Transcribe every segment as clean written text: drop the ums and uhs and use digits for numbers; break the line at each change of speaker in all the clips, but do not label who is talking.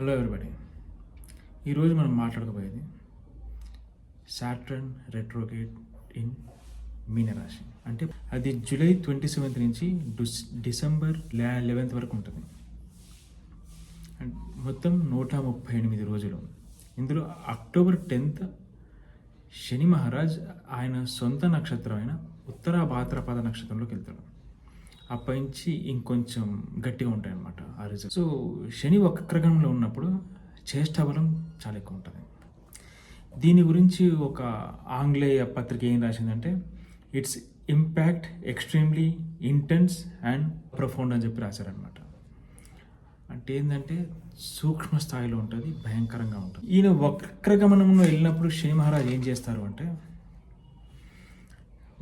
Hello everybody. ఈరోజు మనం మాట్లాడకపోయేది Saturn retrograde in మీనరాశి. అంటే అది జూలై 27 నుంచి డిసెంబర్ 11 వరకు ఉంటుంది. మొత్తం 138 రోజులు. ఇందులో అక్టోబర్ 10 శని మహారాజ్ ఆయన సొంత నక్షత్రం అయిన ఉత్తర భాద్రపద నక్షత్రంలోకి వెళ్తాడు. అప్పటి నుంచి ఇంకొంచెం గట్టిగా ఉంటాయి అన్నమాట ఆ రిజల్ట్. సో శని వక్రగణంలో ఉన్నప్పుడు చేష్టాబలం చాలా ఎక్కువ ఉంటుంది. దీని గురించి ఒక ఆంగ్లేయ పత్రిక ఏం రాసిందంటే it's impact extremely intense and profound అని చెప్పి రాశారనమాట. అంటే ఏంటంటే సూక్ష్మ స్థాయిలో ఉంటుంది, భయంకరంగా ఉంటుంది. ఈయన వక్రగమనంలో వెళ్ళినప్పుడు శని మహారాజ్ ఏం చేస్తారు అంటే,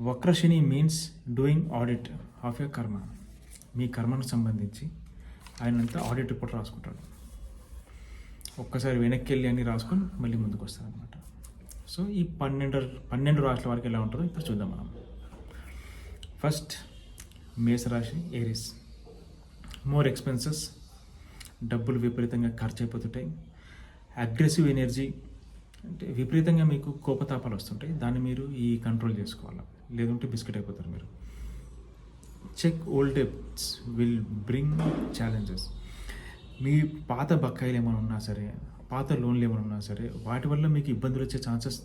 వక్ర శని means doing audit of your karma. మీ కర్మకు సంబంధించి ఆయనంతా ఆడిట్ రిపోర్ట్ రాసుకుంటాడు. ఒక్కసారి వెనక్కి వెళ్ళి అన్ని రాసుకొని మళ్ళీ ముందుకు వస్తారనమాట. సో ఈ 12 రాశుల వరకు ఎలా ఉంటుందో ఇప్పుడు చూద్దాం మనం. ఫస్ట్ మేషరాశి, ఏరిస్. మోర్ ఎక్స్పెన్సెస్, డబ్బులు విపరీతంగా ఖర్చు అయిపోతుంటాయి. అగ్రెసివ్ ఎనర్జీ, అంటే విపరీతంగా మీకు కోపతాపాలు వస్తుంటాయి. దాన్ని మీరు ఈ కంట్రోల్ చేసుకోవాలి, లేదంటే బిస్కెట్ అయిపోతారు మీరు. Check old debts will bring challenges. మీ పాత బకాయిలు ఏమైనా ఉన్నా సరే, పాత లోన్లు ఏమైనా ఉన్నా సరే, వాటి వల్ల మీకు ఇబ్బందులు వచ్చే ఛాన్సెస్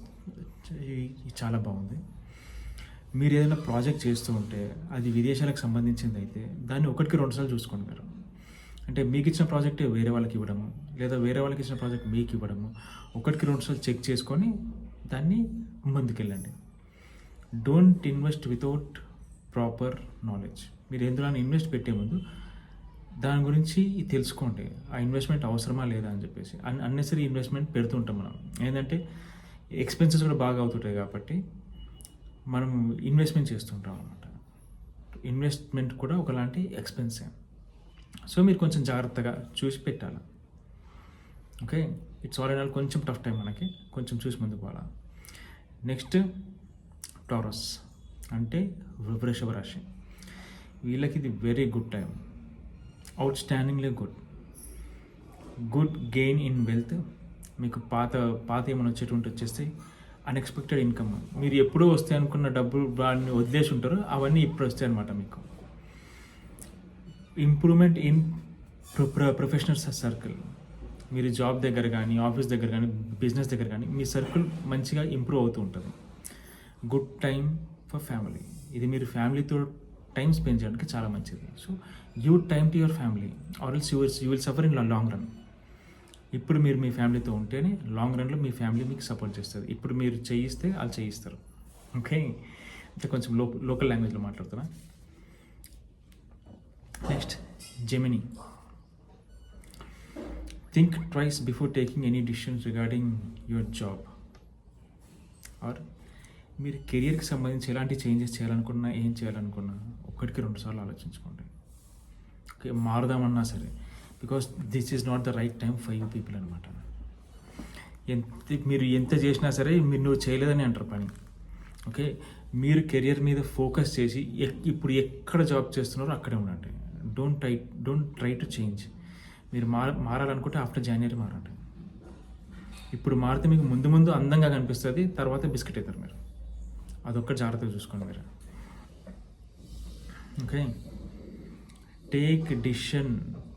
చాలా బాగుంది. మీరు ఏదైనా ప్రాజెక్ట్ చేస్తూ ఉంటే అది విదేశాలకు సంబంధించింది అయితే దాన్ని 1-2 సార్లు చూసుకోండి మీరు. అంటే మీకు ఇచ్చిన ప్రాజెక్ట్ వేరే వాళ్ళకి ఇవ్వడము, లేదా వేరే వాళ్ళకి ఇచ్చిన ప్రాజెక్ట్ మీకు ఇవ్వడము, 1-2 సార్లు చెక్ చేసుకొని దాన్ని ముందుకెళ్ళండి. Don't invest without proper knowledge. మీరు ఎందులో ఇన్వెస్ట్ పెట్టే ముందు దాని గురించి తెలుసుకోండి. ఆ ఇన్వెస్ట్మెంట్ అవసరమా లేదా అని చెప్పేసి. అన్నెసరీ ఇన్వెస్ట్మెంట్ పెడుతుంటాం మనం. ఏంటంటే ఎక్స్పెన్సెస్ కూడా బాగా అవుతుంటాయి కాబట్టి మనం ఇన్వెస్ట్మెంట్ చేస్తుంటాం అనమాట. ఇన్వెస్ట్మెంట్ కూడా ఒకలాంటి ఎక్స్పెన్సే. సో మీరు కొంచెం జాగ్రత్తగా చూసి పెట్టాలి. Okay, it's all and all కొంచెం టఫ్ టైం మనకి, కొంచెం చూసి ముందుకు పోవాలా. నెక్స్ట్ టారస్, అంటే వృషభ రాశి. వీళ్ళకి ఇది very good time, outstandingly good gain in wealth. మీకు పాత ఏమైనా వచ్చేస్తాయి. అన్ఎక్స్పెక్టెడ్ ఇన్కమ్, మీరు ఎప్పుడూ వస్తాయి అనుకున్న డబ్బులు వాడిని వదిలేసి ఉంటారు, అవన్నీ ఇప్పుడు వస్తాయి అనమాట మీకు. Improvement in professional circle. మీరు జాబ్ దగ్గర కానీ, ఆఫీస్ దగ్గర కానీ, బిజినెస్ దగ్గర కానీ మీ సర్కిల్ మంచిగా ఇంప్రూవ్ అవుతూ ఉంటుంది. Good time for family. ఇది మీరు ఫ్యామిలీతో టైం స్పెండ్ చేయడానికి చాలా మంచిది. So give time to your family or else you will suffer in long run. ఇప్పుడు మీరు మీ ఫ్యామిలీతో ఉంటేనే లాంగ్ రన్లో మీ ఫ్యామిలీ మీకు సపోర్ట్ చేస్తుంది. ఇప్పుడు మీరు చేయిస్తే వాళ్ళు చేయిస్తారు. ఓకే, అంటే కొంచెం లోకల్ లాంగ్వేజ్లో మాట్లాడుతున్నా. Next Gemini. Think twice before taking any decisions regarding your job or మీరు కెరియర్కి సంబంధించి ఎలాంటి చేంజెస్ చేయాలనుకున్నా, ఏం చేయాలనుకున్నా 1-2 సార్లు ఆలోచించుకోండి. ఓకే, మారుదామన్నా సరే, because this is not the right time for you people అనమాట. మీరు ఎంత చేసినా సరే నువ్వు చేయలేదని అంటారు పని. ఓకే, మీరు కెరియర్ మీద ఫోకస్ చేసి ఇప్పుడు ఎక్కడ జాబ్ చేస్తున్నారో అక్కడే ఉండండి. Don't try to change. మీరు మారాలనుకుంటే ఆఫ్టర్ జనవరి మారండి. ఇప్పుడు మారితే మీకు ముందు అందంగా కనిపిస్తుంది, తర్వాత బిస్కెట్ అవుతారు మీరు. అదొక్కటి జాగ్రత్తగా చూసుకోండి మీరు. ఓకే, టేక్ డిసిషన్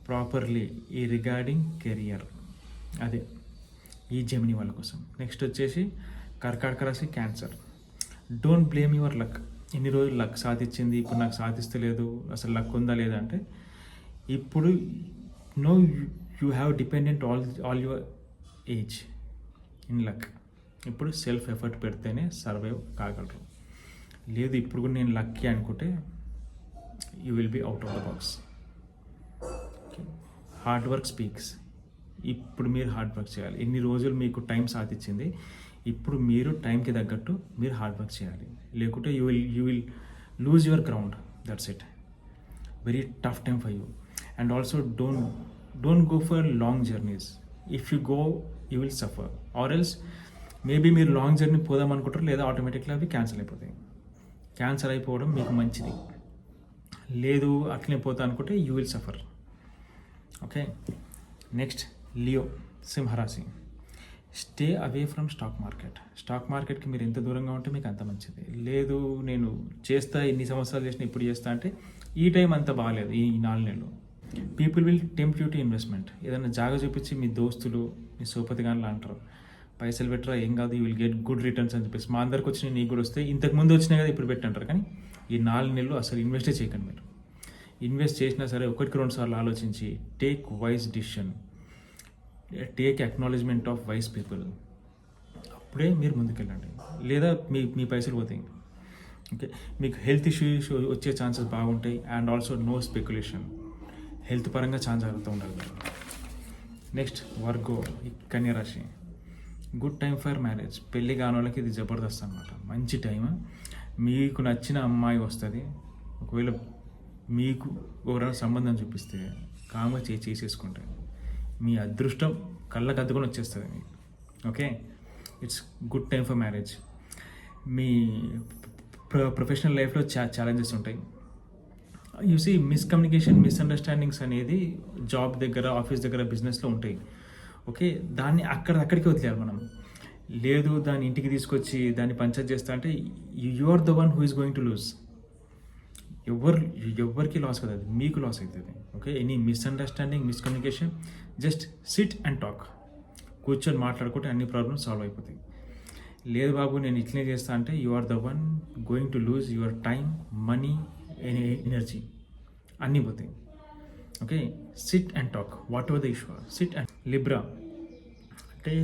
ప్రాపర్లీ ఈ రిగార్డింగ్ కెరియర్. అదే ఈ జెమినీ వాళ్ళ కోసం. నెక్స్ట్ వచ్చేసి కర్కాటక రాశి, cancer. Don't blame your luck. ఇన్ని రోజులు లక్ సాధించింది, ఇప్పుడు నాకు సాధిస్తలేదు, అసలు లక్ ఉందా లేదా అంటే, ఇప్పుడు you have dependent all your age in luck. ఇప్పుడు సెల్ఫ్ ఎఫర్ట్ పెడితేనే సర్వైవ్ కాగలరు. లేదు ఇప్పుడు కూడా నేను లక్కీ అనుకుంటే you will be out of the box. Hard work speaks. ఇప్పుడు మీరు హార్డ్ వర్క్ చేయాలి. ఎన్ని రోజులు మీకు టైం సాధించింది, ఇప్పుడు మీరు టైంకి తగ్గట్టు మీరు హార్డ్ వర్క్ చేయాలి. లేకుంటే you will lose your ground. That's it. Very tough time for you. And also don't go for long journeys. If you go you will suffer. Or else maybe మీరు long journey పోదాం అనుకుంటారు, లేదా ఆటోమేటిక్గా అవి cancel అయిపోతాయి. Cancel అయిపోవడం మీకు మంచిది. లేదు అట్లనే పోతా అనుకుంటే you will suffer. Okay, next Leo సింహరాశి. స్టే అవే ఫ్రమ్ స్టాక్ మార్కెట్కి మీరు ఎంత దూరంగా ఉంటే మీకు అంత మంచిది. లేదు నేను చేస్తా, ఇన్ని సంవత్సరాలు చేసిన ఇప్పుడు చేస్తా అంటే ఈ టైం అంత బాగాలేదు. ఈ 4 నెలలు people will tempt you to investment. ఏదైనా జాగా చూపించి మీ దోస్తులు మీ సోపతిగానులు అంటారు, పైసలు పెట్టరా ఏం కాదు, you will get good returns అని చెప్పేసి. మా అందరికి వచ్చినాయి నీకు కూడా వస్తాయి, ఇంతకు ముందు వచ్చినాయి కదా ఇప్పుడు పెట్టంటారు. కానీ ఈ 4 నెలలు అసలు ఇన్వెస్టే చేయకండి. మీరు ఇన్వెస్ట్ చేసినా సరే 1-2 సార్లు ఆలోచించి take wise decision, take acknowledgement of wise people, అప్పుడే మీరు ముందుకెళ్ళండి. లేదా మీ పైసలు పోతాయి. ఓకే, మీకు హెల్త్ ఇష్యూస్ వచ్చే ఛాన్సెస్ బాగుంటాయి. And also no speculation, health పరంగా చాలా జాగ్రత్తగా ఉండాలి. నెక్స్ట్ వర్గో, కన్యా రాశి. Good time for marriage. పెళ్ళి కాని వాళ్ళకి ఇది జబర్దస్త్ అనమాట, మంచి టైం. మీకు నచ్చిన అమ్మాయి వస్తుంది. ఒకవేళ మీకు ఎవరైనా సంబంధం చూపిస్తే కామ్గా చేసేసుకుంటే మీ అదృష్టం కళ్ళకు అద్దుకొని వచ్చేస్తుంది మీకు. Okay, it's good time for marriage. Me professional లైఫ్లో ఛాలెంజెస్ ఉంటాయి. యూసీ మిస్కమ్యూనికేషన్, మిస్అండర్స్టాండింగ్స్ అనేది జాబ్ దగ్గర, ఆఫీస్ దగ్గర, బిజినెస్లో ఉంటాయి. ఓకే, దాన్ని అక్కడికి వదిలేయాలి మనం. లేదు దాన్ని ఇంటికి తీసుకొచ్చి దాన్ని పంచాయత్ చేస్తా అంటే you are the one who is going to lose. ఎవరికి లాస్ కదా, అది మీకు లాస్ అవుతుంది. Okay, any misunderstanding, miscommunication, just sit and talk. కూర్చొని మాట్లాడుకుంటే అన్ని ప్రాబ్లమ్స్ సాల్వ్ అయిపోతాయి. లేదు బాబు నేను ఇట్లనే చేస్తా అంటే you are the one going to lose your time, money, energy అన్నీ పోతాయి. Okay, sit and talk whatever the issue, sit and. Libra అంటే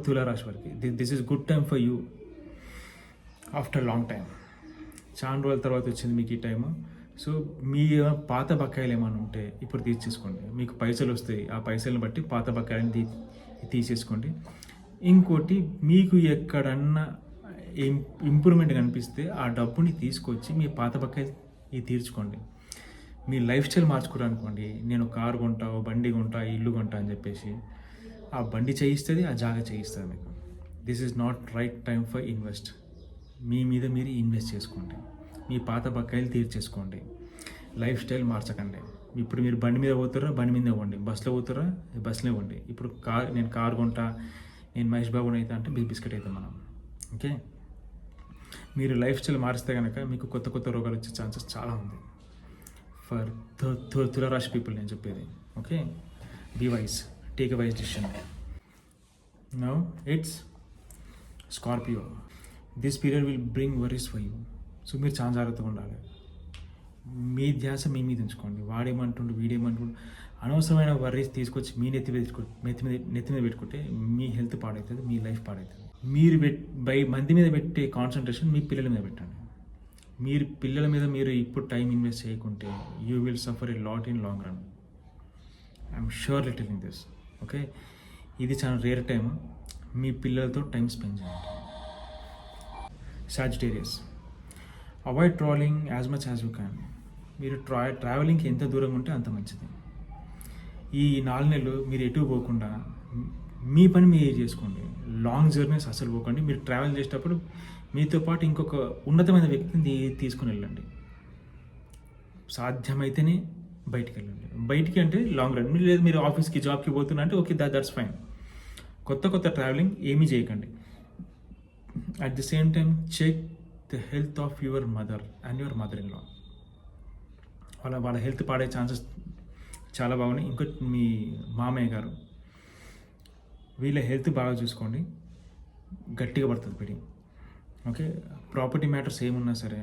తులారాశి వారికి this is good time for you after long time. చాలా రోజుల తర్వాత వచ్చింది మీకు ఈ టైము. సో మీ పాత బకాయిలు ఏమైనా ఉంటే ఇప్పుడు తీసేసుకోండి. మీకు పైసలు వస్తాయి, ఆ పైసలను బట్టి పాత బకాయిలను తీసేసుకోండి. ఇంకోటి, మీకు ఎక్కడన్నా ఇంప్రూవ్మెంట్ కనిపిస్తే ఆ డబ్బుని తీసుకొచ్చి మీ పాత బకాయిలు తీర్చుకోండి. మీ లైఫ్ స్టైల్ మార్చుకోరు అనుకోండి, నేను కారు కొంటా, బండి కొంటా, ఇల్లు కొంటా అని చెప్పేసి ఆ బండి చేయిస్తుంది, ఆ జాగా చేయిస్తుంది మీకు. This is not right time for invest. మీ మీద మీరు ఇన్వెస్ట్ చేసుకోండి, మీ పాత బకాయిలు తీర్చేసుకోండి, లైఫ్ స్టైల్ మార్చకండి. ఇప్పుడు మీరు బండి మీద పోతారా, బండి మీద ఇవ్వండి, బస్సులో పోతారా, బస్సులో ఇవ్వండి. ఇప్పుడు నేను కారు కొంటా, నేను మహేష్ బాబుని అవుతా అంటే బిస్కెట్ అవుతాం మనం. ఓకే, మీరు లైఫ్ స్టైల్ మారిస్తే కనుక మీకు కొత్త కొత్త రోగాలు వచ్చే ఛాన్సెస్ చాలా ఉంది. ఫర్ తులారాశి పీపుల్ నేను చెప్పేది. Okay, be wise, take a wise decision. Now it's Scorpio. This period will bring worries for you. So మీరు చాలా జాగ్రత్తగా ఉండాలి. మీ ధ్యాస మీ మీద ఉంచుకోండి. వాడేమంటుండు, వీడేమంటుండు, అనవసరమైన వర్రీస్ తీసుకొచ్చి మీ నెత్తి మీద పెట్టుకుంటే మీ హెల్త్ పాడవుతుంది, మీ లైఫ్ పాడవుతుంది. మీరు మంది మీద పెట్టే కాన్సన్ట్రేషన్ మీ పిల్లల మీద పెట్టండి. మీరు పిల్లల మీద మీరు ఇప్పుడు టైం ఇన్వెస్ట్ చేయకుంటే you will suffer a lot in long run. I'm surely telling this. Okay, ఇది చాలా రేర్ టైం. మీ పిల్లలతో టైం స్పెండ్ చేయండి. Sagittarius, avoid travelling as much as you can. మీరు ట్రావెలింగ్కి ఎంత దూరంగా ఉంటే అంత మంచిది. ఈ 4 నెలలు మీరు ఎటు పోకుండా మీ పని మీరు చేసుకోండి. లాంగ్ జర్నీస్ అసలు పోకండి. మీరు ట్రావెల్ చేసేటప్పుడు మీతో పాటు ఇంకొక ఉన్నతమైన వ్యక్తిని తీసుకుని వెళ్ళండి. సాధ్యమైతేనే బయటికి వెళ్ళండి. బయటికి అంటే లాంగ్ రన్. లేదు మీరు ఆఫీస్కి, జాబ్కి పోతున్నా అంటే ఓకే, దట్స్ ఫైన్. కొత్త ట్రావెలింగ్ ఏమీ చేయకండి. At the same time check the health of your mother and your mother in law. వాళ్ళ హెల్త్ పాడే ఛాన్సెస్ చాలా బాగున్నాయి. ఇంకోటి మీ మామయ్య గారు, వీళ్ళ హెల్త్ బాగా చూసుకోండి. గట్టిగా పడుతుంది పెడి. ఓకే, ప్రాపర్టీ మ్యాటర్స్ ఏమున్నా సరే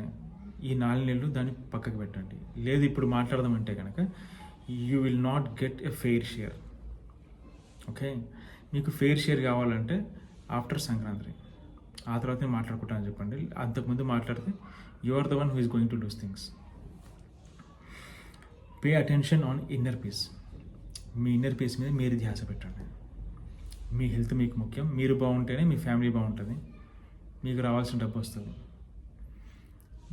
ఈ 4 నెలలు దాన్ని పక్కకు పెట్టండి. లేదు ఇప్పుడు మాట్లాడదామంటే కనుక you will not get a fair share. Okay, మీకు ఫెయిర్ షేర్ కావాలంటే ఆఫ్టర్ సంక్రాంతి, ఆ తర్వాత నేను మాట్లాడుకుంటానని చెప్పండి. అంతకుముందు మాట్లాడితే you are the one who is going to do's things. Pay attention on inner peace. మీ ఇన్నర్ పీస్ మీద మీరు ధ్యాస పెట్టండి. మీ హెల్త్ మీకు ముఖ్యం. మీరు బాగుంటేనే మీ ఫ్యామిలీ బాగుంటుంది, మీకు రావాల్సిన డబ్బు వస్తుంది.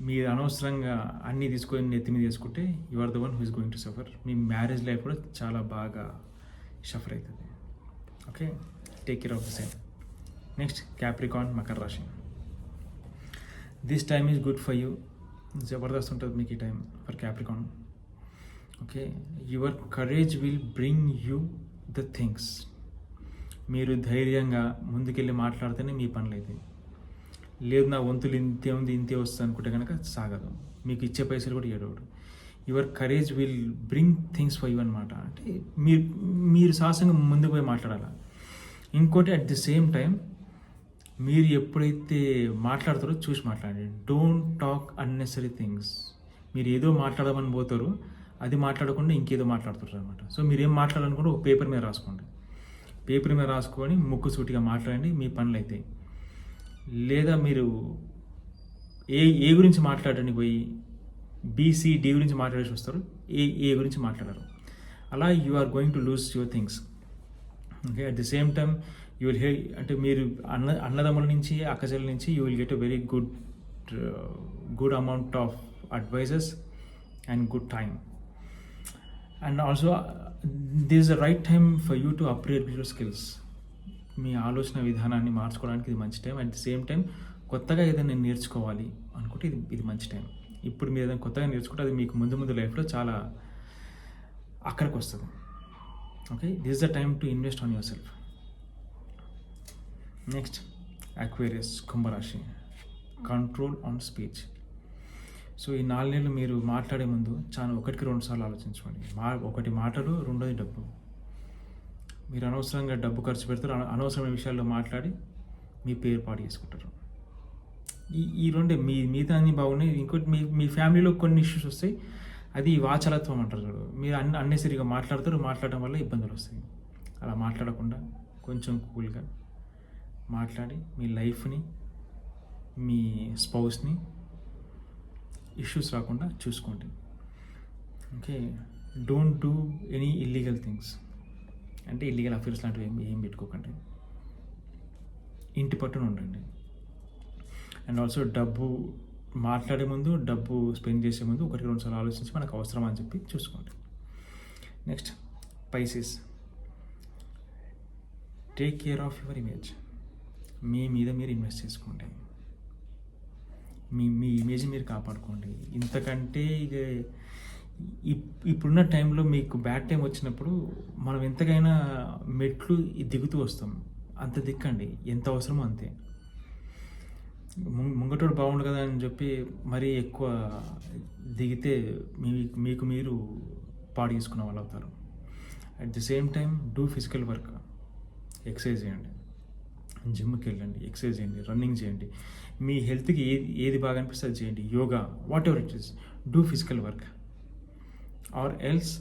మీరు అనవసరంగా అన్నీ తీసుకొని నెత్తి మీద తీసుకుంటే you are the one who is going to suffer. మీ మ్యారేజ్ లైఫ్ కూడా చాలా బాగా సఫర్ అవుతుంది. Okay, take care of the same. Next Capricorn, మకర రాశి. This time is good for you. జబర్దస్త్ ఉంటుంది మీకు ఈ time for Capricorn. Okay, your courage will bring you the things. మీరు ధైర్యంగా ముందుకెళ్ళి మాట్లాడితేనే మీ పనులు అవుతాయి. లేదు నా వంతులు ఇంతే ఉంది ఇంతే వస్తుంది అనుకుంటే కనుక సాగదు. మీకు ఇచ్చే పైసలు కూడా ఏడవడు. Your courage will bring things for you అనమాట. అంటే మీరు సాహసంగా ముందుకు పోయి మాట్లాడాలి. ఇంకోటి అట్ ది సేమ్ టైం మీరు ఎప్పుడైతే మాట్లాడతారో చూసి మాట్లాడండి. Don't talk unnecessary things. మీరు ఏదో మాట్లాడమని పోతారు, అది మాట్లాడకుండా ఇంకేదో మాట్లాడుతుంటారు అనమాట. సో మీరు ఏం మాట్లాడాలనుకుంటే ఒక పేపర్ మీద రాసుకోండి. పేపర్ మీద రాసుకొని ముక్కు సూటిగా మాట్లాడండి, మీ పనులు అవుతాయి. లేదా మీరు ఏ గురించి మాట్లాడండి పోయి బీసీడి గురించి మాట్లాడేసి వస్తారు, ఏ గురించి మాట్లాడరు. అలా you are going to lose your things. Okay, at the same time you will hey అంటే మీరు అన్నదమ్ముల నుంచి అక్కచెల్ల నుంచి you will get a very good amount of advices and good time. And also this is the right time for you to upgrade your skills. మీ ఆలోచన విధానాన్ని మార్చుకోవడానికి ఇది మంచి టైం. అట్ ది సేమ్ టైం కొత్తగా ఏదైనా నేర్చుకోవాలి అనుకుంటే ఇది మంచి టైం. ఇప్పుడు మీరు ఏదైనా కొత్తగా నేర్చుకుంటే అది మీకు ముందు లైఫ్లో చాలా అక్కడికి వస్తుంది. Okay, this is the time to invest on your self. Next Aquarius, కుంభరాశి, కంట్రోల్ ఆన్ స్పీచ్. సో ఈ 4 నెలలు మీరు మాట్లాడే ముందు చాలా 1-2 సార్లు ఆలోచించుకోండి. ఒకటి మాటలు, రెండోది డబ్బు. మీరు అనవసరంగా డబ్బు ఖర్చు పెడతారు, అనవసరమైన విషయాల్లో మాట్లాడి మీ పేరు పాడు చేసుకుంటారు. ఈ రెండే మిగతా అన్నీ బాగున్నాయి. ఇంకోటి మీ ఫ్యామిలీలో కొన్ని ఇష్యూస్ వస్తాయి, అది వాచలత్వం అంటారు చూడు. మీరు అన్నెసరిగా మాట్లాడతారు, మాట్లాడడం వల్ల ఇబ్బందులు వస్తాయి. అలా మాట్లాడకుండా కొంచెం కూల్గా మాట్లాడి మీ లైఫ్ని, మీ స్పౌస్ని ఇష్యూస్ రాకుండా చూసుకోండి. Okay, don't do any illegal things. అంటే ఇల్లీగల్ అఫేర్స్ లాంటివి ఏం పెట్టుకోకండి. ఇంటి పట్టున ఉండండి. అండ్ ఆల్సో డబ్బు మాట్లాడే ముందు, డబ్బు స్పెండ్ చేసే ముందు 1-2 సార్లు ఆలోచించి మనకు అవసరమా అని చెప్పి చూసుకోండి. Next Pisces, take care of your image. మీ మీద మీరు ఇన్వెస్ట్ చేసుకోండి. మీ ఇమేజ్ మీరు కాపాడుకోండి. ఇంతకంటే ఇక ఇప్పుడున్న టైంలో మీకు బ్యాడ్ టైం వచ్చినప్పుడు మనం ఎంతకైనా మెట్లు దిగుతూ వస్తాం. అంత దిక్కండి, ఎంత అవసరమో అంతే. ముంగటోడు బాగుండు కదా అని చెప్పి మరీ ఎక్కువ దిగితే మీకు మీరు పాడు చేసుకున్న వాళ్ళు అవుతారు. At the same time do physical work. Exercise చేయండి, జిమ్కి వెళ్ళండి, ఎక్సర్సైజ్ చేయండి, రన్నింగ్ చేయండి. మీ హెల్త్కి ఏది బాగా అనిపిస్తే అది చేయండి. Yoga, what ever it is, do physical work. Or else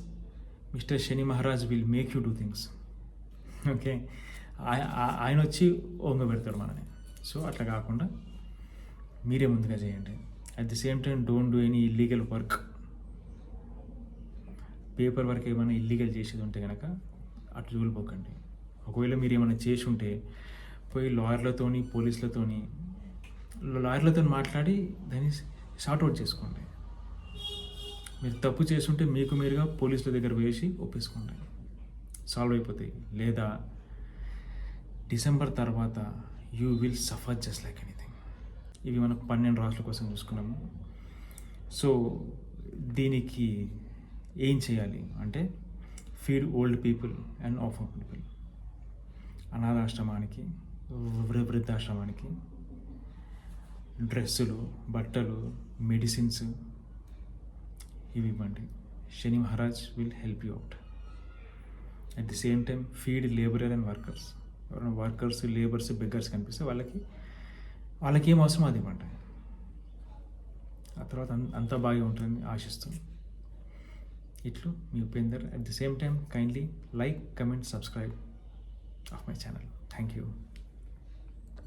mister Shani Maharaj will make you do things. Okay, ఆయన వచ్చి పెడతాడు మనని. సో అట్లా కాకుండా మీరే ముందుగా చేయండి. At the same time don't do any illegal work. Paper work ఏమైనా ఇల్లీగల్ చేసేది ఉంటే కనుక అటు చూలిపోకండి. ఒకవేళ మీరు ఏమైనా చేసి ఉంటే పోయి లాయర్లతోని, లాయర్లతో మాట్లాడి దాన్ని సార్ట్అవుట్ చేసుకోండి. మీరు తప్పు చేస్తుంటే మీకు మీరుగా పోలీసుల దగ్గర వేసి ఒప్పేసుకోండి, సాల్వ్ అయిపోతాయి. లేదా డిసెంబర్ తర్వాత you will suffer just like anything. ఇవి మనం 12 రాష్ట్రాల కోసం చూసుకున్నాము. సో దీనికి ఏం చేయాలి అంటే feed old people and offer people. అనాథాశ్రమానికి, వృద్ధాశ్రమానికి డ్రెస్సులు, బట్టలు, మెడిసిన్స్ ఇవి ఇవ్వండి. Shani Maharaj will help you out. At the same time feed labourer and workers. ఎవరైనా వర్కర్స్, లేబర్స్, బెగ్గర్స్ కనిపిస్తే వాళ్ళకి ఏం అవసరమో అది ఇవ్వండి. ఆ తర్వాత అంతా బాగా ఉంటుందని ఆశిస్తుంది. ఇట్లు మీ Upender. At the same time kindly like, comment, subscribe of my channel. Thank you.